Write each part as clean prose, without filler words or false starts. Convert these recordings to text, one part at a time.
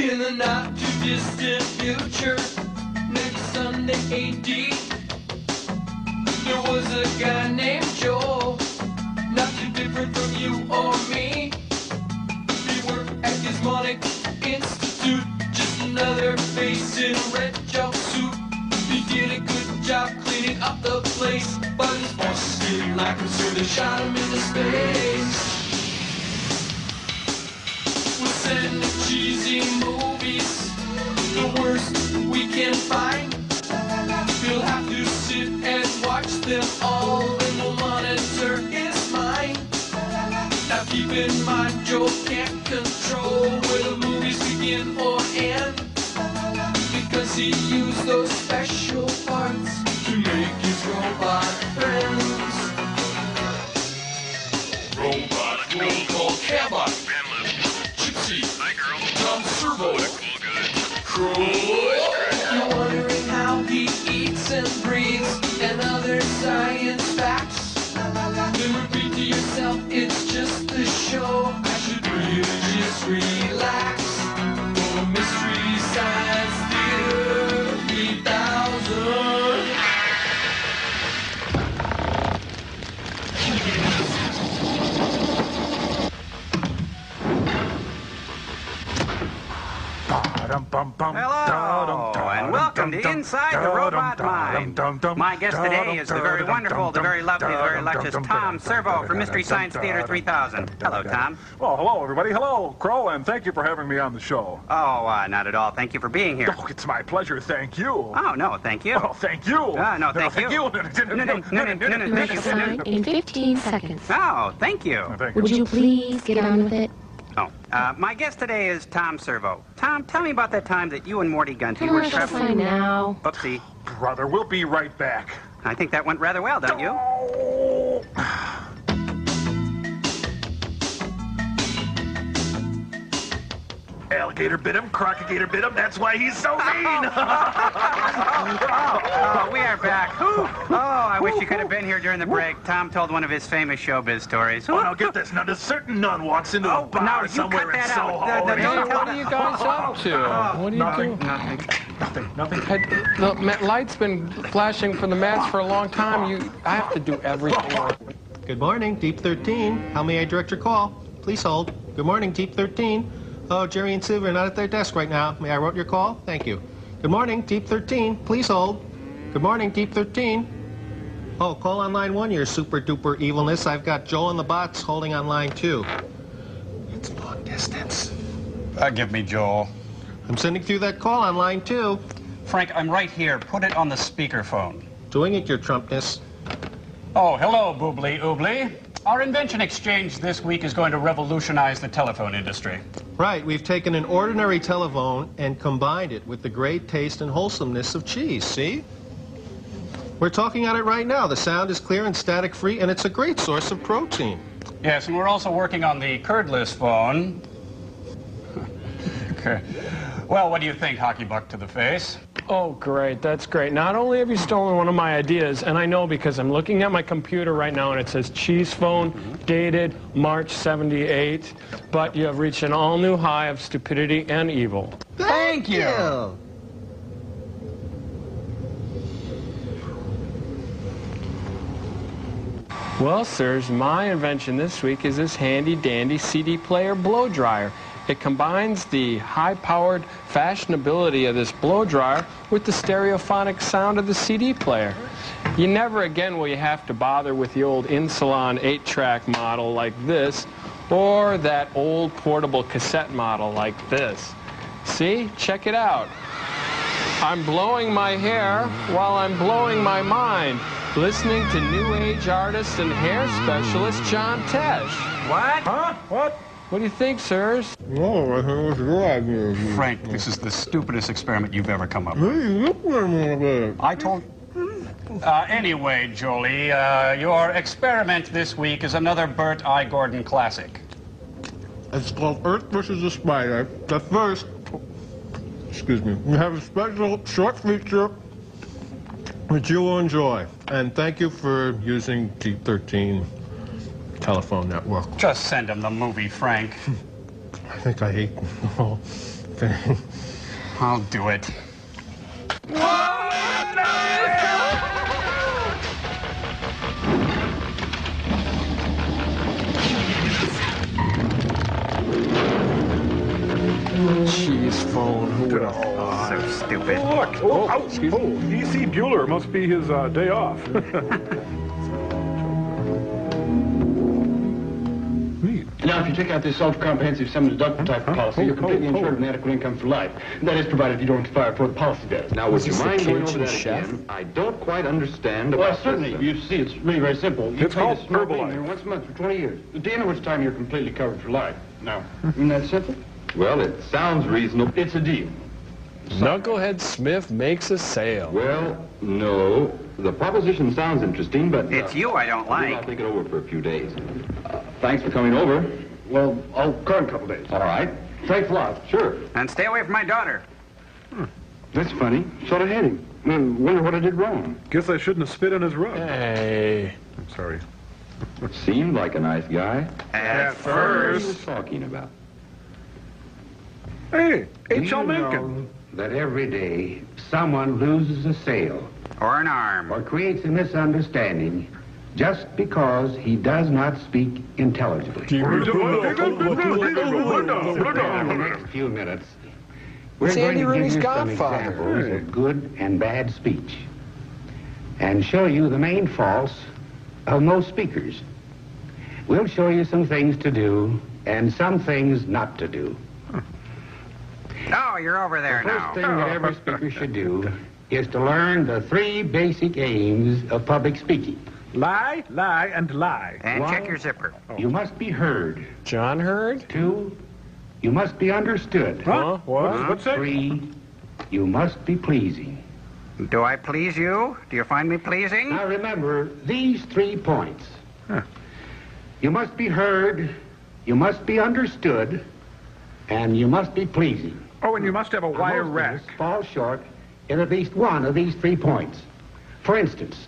In the not too distant future, maybe Sunday AD, there was a guy named Joel, not too different from you or me. He worked at Gizmonic Institute, just another face in a red jumpsuit. He did a good job cleaning up the place, but his boss didn't like him, so they shot him into space. We're sending cheesy movies, the worst we can find. You'll have to sit and watch them all, and we'll monitor his mind. Now keep in mind, Joe can't control where the movies begin or end, because he used those special parts to make his robot friends. Robot will call Cabot, Gypsy, Tom Servo, Crow. You're wondering how he eats and breathes and other science facts. Then repeat to yourself, it's just a show. I should really just relax. For Mystery Science Theater 3000. Hello, and welcome to Inside the Robot Mind. My guest today is the very wonderful, the very lovely, the very luscious Tom Servo from Mystery Science Theater 3000. Hello, Tom. Well, hello, everybody. Hello, Crow, and thank you for having me on the show. Oh, not at all. Thank you for being here. Oh, it's my pleasure. Thank you. Oh, no, thank you. Oh, thank you. No, thank you. No, Thank you. Sign in 15 seconds. Oh, thank you. Thank you. Would you please get on with it? Oh, my guest today is Tom Servo. Tom, tell me about that time that you and Morty Gunty were Commercial sign traveling. now. Oopsie. Brother, we'll be right back. I think that went rather well, don't you? Oh. Alligator bit him, crocagator bit him, that's why he's so mean! Oh, we are back. Oh, I wish you could have been here during the break. Tom told one of his famous showbiz stories. Oh, now get this. Now, a certain nun walks into a bar now you somewhere cut in that out. Soho. Don't tell What are you guys up to? What are you doing? Nothing. The light's been flashing for the mats for a long time. I have to do everything. Good morning, Deep 13. How may I direct your call? Please hold. Good morning, Deep 13. Oh, Jerry and Sue are not at their desk right now. May I route your call? Thank you. Good morning, Deep 13. Please hold. Good morning, Deep 13. Oh, call on line 1, your super-duper evilness. I've got Joel and the bots holding on line 2. It's long distance. Give me Joel. I'm sending through that call on line 2. Frank, I'm right here. Put it on the speakerphone. Doing it, your Trumpness. Oh, hello, Boobly Oobly. Our invention exchange this week is going to revolutionize the telephone industry. Right, we've taken an ordinary telephone and combined it with the great taste and wholesomeness of cheese, see? We're talking on it right now. The sound is clear and static-free, and it's a great source of protein. Yes, and we're also working on the curdless phone. Okay. Well, what do you think, Hockey Buck to the face? Oh, great. That's great. Not only have you stolen one of my ideas, and I know because I'm looking at my computer right now, and it says Cheese Phone, dated March 78, but you have reached an all-new high of stupidity and evil. Thank you. Well, sirs, my invention this week is this handy-dandy CD player blow dryer. It combines the high-powered fashionability of this blow dryer with the stereophonic sound of the CD player. You never again will you have to bother with the old in-salon 8-track model like this, or that old portable cassette model like this. See? Check it out. I'm blowing my hair while I'm blowing my mind, listening to New Age artist and hair specialist John Tesh. What? Huh? What? What do you think, sirs? Oh, I think it's a good idea. Frank, this is the stupidest experiment you've ever come up with. I told... anyway, Jolie, your experiment this week is another Bert I. Gordon classic. It's called Earth versus the Spider. But first, excuse me, we have a special short feature which you will enjoy. And thank you for using Deep 13 telephone network. Just send him the movie, Frank. I think I hate them all. thing. I'll do it. Cheese phone. Who would have thought? So stupid. Look! Oh, E.C. Bueller must be his day off. Neat. Now, if you take out this ultra-comprehensive sum-deductible type of policy, you're completely insured with adequate income for life. That is, provided you don't fire before the policy does. Now, would you Is this mind the going over kitchen that chef? again? I don't quite understand Well, about certainly. this. You see, it's really very simple. You It's pay called this small Herbalife. premium once a month for 20 years. At the end of which time you're completely covered for life. Now, isn't that simple? Well, it sounds reasonable. It's a deal. Knucklehead Smith makes a sale. Well, no. The proposition sounds interesting, but... It's you I don't I'll like. think it over for a few days. Thanks for coming over. Well, I'll call in a couple days. All right. Thanks a lot. Sure. And stay away from my daughter. That's funny. Sort of had him. Wonder what I did wrong. Guess I shouldn't have spit on his rug. Hey. I'm sorry. Seemed like a nice guy. At What are you talking about? Hey, Do H.L. you Mencken. know that every day someone loses a sale Or an arm. or creates a misunderstanding just because he does not speak intelligibly? In the next few minutes, we're It's going Andy to give Rooney's you some godfather. examples of good and bad speech and show you the main faults of most speakers. We'll show you some things to do and some things not to do. Oh, you're over there The first now. thing that every speaker should do is to learn the 3 basic aims of public speaking. Lie, lie, and lie. And One, check your zipper. You must be heard. John Hurd? 2, you must be understood. Huh? What? What's that? 3, you must be pleasing. Do I please you? Do you find me pleasing? Now remember these 3 points. You must be heard, you must be understood, and you must be pleasing. Oh, and you must have a wire Most of rack. us fall short in at least one of these 3 points. For instance,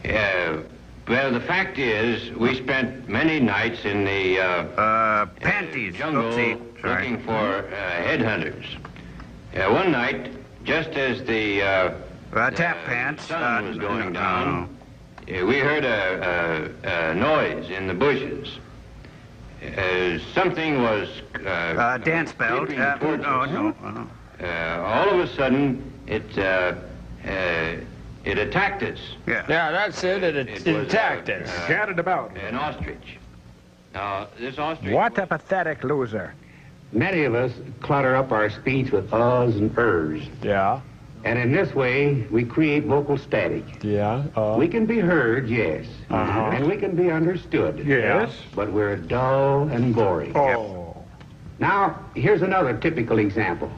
Well, the fact is, we spent many nights in the Panties. jungle Oopsie. Sorry. looking for headhunters. One night, just as the Tap pants. sun was going no. down, we heard a noise in the bushes. Something was Dance belt. creeping towards No, us. no. All of a sudden, it attacked us. Yeah. Yeah, that's it. It was, attacked us. Scattered about. An ostrich. Now, this ostrich... What a pathetic loser. many of us clutter up our speech with uhs and ers. Yeah. And in this way, we create vocal static. Yeah. We can be heard, yes. And we can be understood. Yes. But we're dull and boring. Oh. Now, here's another typical example.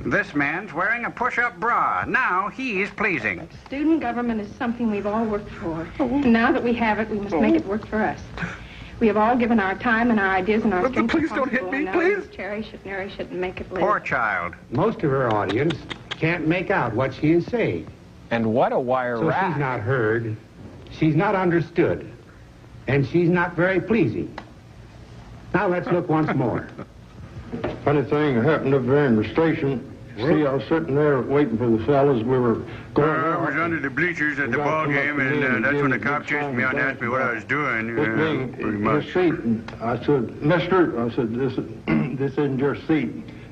This man's wearing a push-up bra. Now he's pleasing. Student government is something we've all worked for. And now that we have it, we must make it work for us. We have all given our time and our ideas and our strength. Please don't hit me, please. Cherish it, nourish it, and make it live. Poor child. Most of our audience can't make out what she is saying. And what a wire So rack. she's not heard, she's not understood, and she's not very pleasing. Now let's look once more. Funny thing happened up there in the station. See, I was sitting there waiting for the fellas. We were going I was out. under the bleachers at the We ball got game, come up to me and that's when the gave me a cop big chased me out and song asked me what I was doing. Put me Pretty in much. your seat, and I said, Mister, I said, this isn't your seat.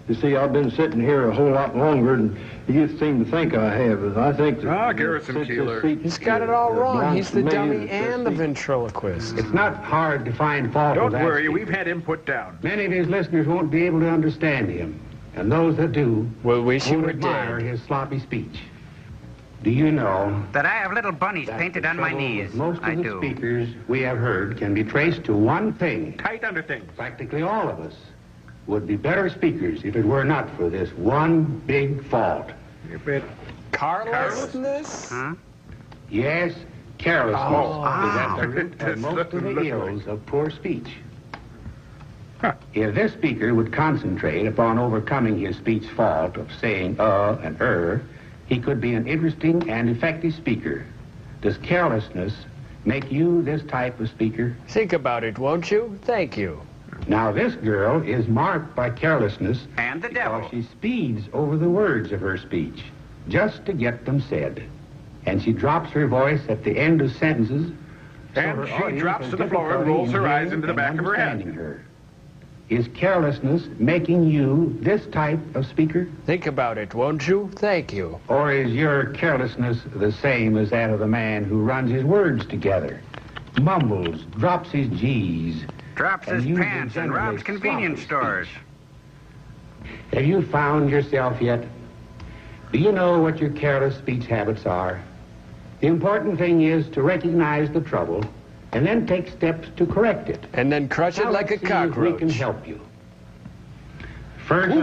You see, I've been sitting here a whole lot longer than you seem to think I have. And I think that Garrison since this Keillor. seat, He's got it all wrong. belongs He's to the me, dummy that this and the seat- ventriloquist. It's not hard to find fault Don't with that worry, speaker. we've had him put down. Many of his listeners won't be able to understand him, and those that do Well, wish you won't were admire dead. his sloppy speech. Do you know That I have little bunnies that painted the on my trouble knees. with most of I the do. speakers we have heard can be traced to one thing? Tight under things. Practically all of us would be better speakers if it were not for this one big fault. You bet. Carelessness? Huh? Yes, carelessness is at the root of That's most of the literally. ills of poor speech. If this speaker would concentrate upon overcoming his speech fault of saying and he could be an interesting and effective speaker. Does carelessness make you this type of speaker? Think about it, won't you? Thank you. Now, this girl is marked by carelessness And the devil. because she speeds over the words of her speech just to get them said. And she drops her voice at the end of sentences. So And her she audience drops has to the floor and difficulty rolls her in eyes hearing into the and back of her head. understanding her. Is carelessness making you this type of speaker? Think about it, won't you? Thank you. Or is your carelessness the same as that of the man who runs his words together, mumbles, drops his G's, Drops and his uses pants and generally robs convenience sloppy stores. speech? Have you found yourself yet? Do you know what your careless speech habits are? The important thing is to recognize the trouble and then take steps to correct it. And then crush it Now like a let's see if we can cockroach. help you. First,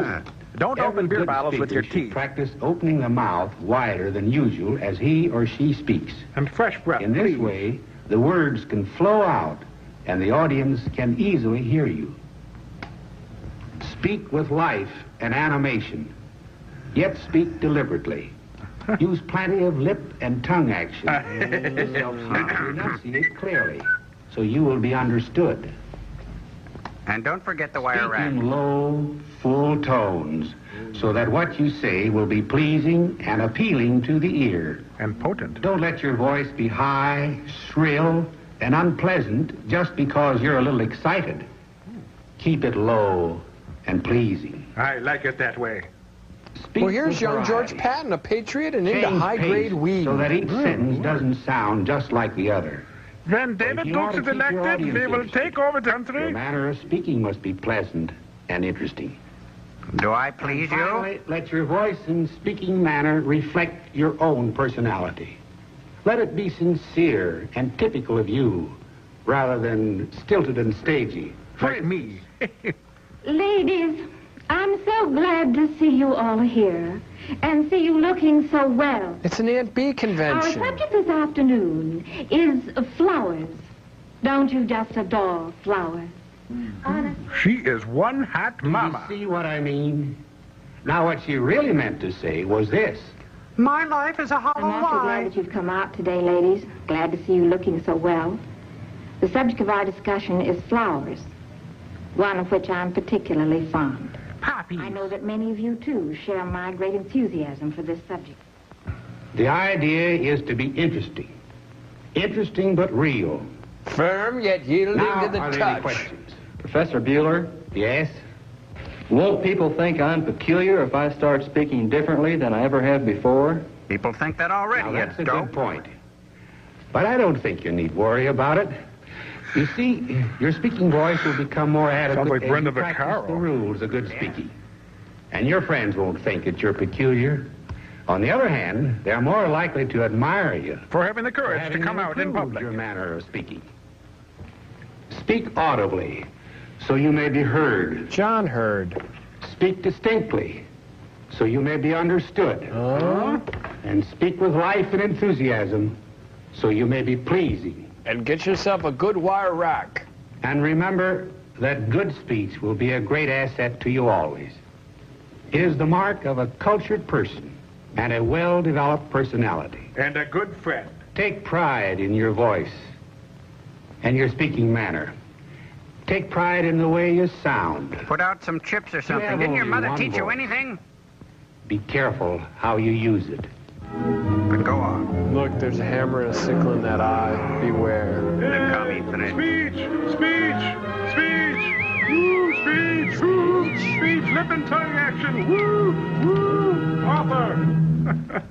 Don't every open beer good bottles with speaker your should teeth. practice opening the mouth wider than usual as he or she speaks. And fresh breath, In this please. way, the words can flow out and the audience can easily hear you. Speak with life and animation, yet speak deliberately. Use plenty of lip and tongue action. Enunciate clearly, so you will be understood. And don't forget the wire rack. Speak in low, full tones, so that what you say will be pleasing and appealing to the ear. And potent. Don't let your voice be high, shrill, and unpleasant just because you're a little excited. Keep it low and pleasing. I like it that way. Speak Well, here's with young George variety. Patton, a patriot and into Change high-grade pace weed. so that each sentence doesn't sound just like the other. When If David you Dukes want is to keep your elected, we audience will interested, take over the Your country. manner of speaking must be pleasant and interesting. Do I please you? Finally, let your voice and speaking manner reflect your own personality. Let it be sincere and typical of you, rather than stilted and stagey. For me. Ladies, I'm so glad to see you all here and see you looking so well. It's an Aunt B Our convention. subject this afternoon is flowers. Don't you just adore flowers? Honest. She is one hot mama. Do you see what I mean? Now, what she really meant to say was this. My life is a hollow I'm awfully glad that you've come out today, ladies. Glad to see you looking so well. The subject of our discussion is flowers, one of which I'm particularly fond. Poppy. I know that many of you, too, share my great enthusiasm for this subject. The idea is to be interesting. Interesting but real. Firm yet yielding Now, to the are there any touch. questions? Professor Bueller, Yes? won't people think I'm peculiar if I start speaking differently than I ever have before? People think that Now, already, that's you a dope. good point. But I don't think you need worry about it. You see, your speaking voice will become more adequate Sounds like as Brenda you practice Vaccaro. the rules of good speaking. And your friends won't think that you're peculiar. On the other hand, they're more likely to admire you For having the for courage to having come out in improved public. your manner of speaking. Speak audibly, so you may be heard. John heard. Speak distinctly, so you may be understood. And speak with life and enthusiasm, so you may be pleasing. And get yourself a good wire rack. And remember that good speech will be a great asset to you always. It is the mark of a cultured person and a well-developed personality. And a good friend. Take pride in your voice and your speaking manner. Take pride in the way you sound. Put out some chips or something. have Didn't your only mother one teach you voice. anything? Be careful how you use it. But go on. Look, there's a hammer and a sickle in that eye. Beware. The commie finish. Speech! Speech! Speech! Woo! Speech! Woo! Speech! Lip and tongue action! Woo! Woo! Author!